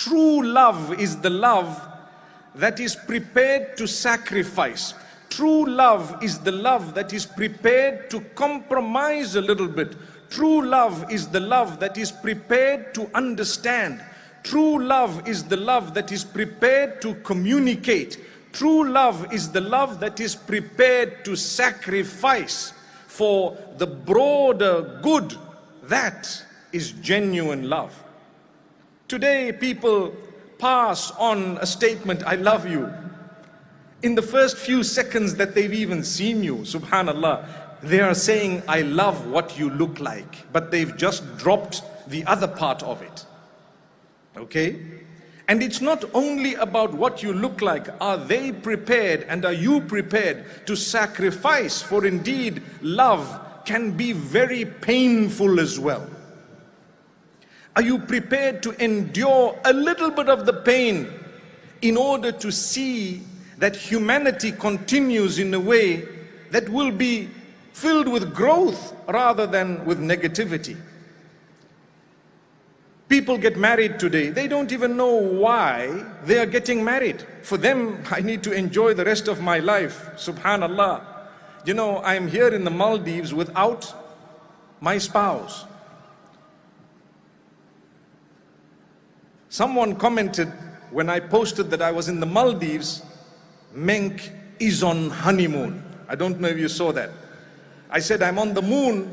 True love is the love that is prepared to sacrifice. True love is the love that is prepared to compromise a little bit. True love is the love that is prepared to understand. True love is the love that is prepared to communicate. True love is the love that is prepared to sacrifice for the broader good. That is genuine love. Today people pass on a statement, I love you. In the first few seconds that they've even seen you, subhanallah, they are saying, I love what you look like. But they've just dropped the other part of it. Okay? And it's not only about what you look like. Are they prepared and are you prepared to sacrifice? For indeed, love can be very painful as well. Are you prepared to endure a little bit of the pain in order to see that humanity continues in a way that will be filled with growth rather than with negativity? People get married today. They don't even know why they are getting married. For them, I need to enjoy the rest of my life. Subhanallah. You know, I'm here in the Maldives without my spouse. Someone commented when I posted that I was in the Maldives, menk is on honeymoon. I don't know if you saw that. I said I'm on the moon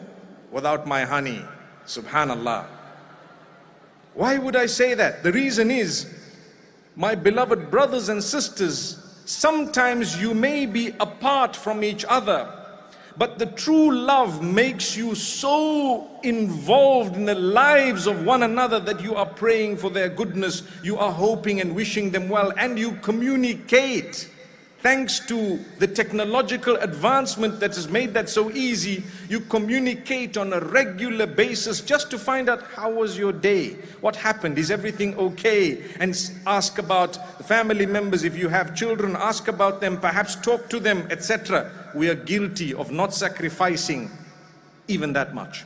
without my honey. Subhanallah. Why would I say that? The reason is, my beloved brothers and sisters, sometimes you may be apart from each other, but the true love makes you so involved in the lives of one another that you are praying for their goodness, you are hoping and wishing them well, and you communicate. Thanks to the technological advancement that has made that so easy, you communicate on a regular basis just to find out how was your day, what happened, is everything okay, and ask about the family members. If you have children, ask about them, perhaps talk to them, etc. We are guilty of not sacrificing even that much.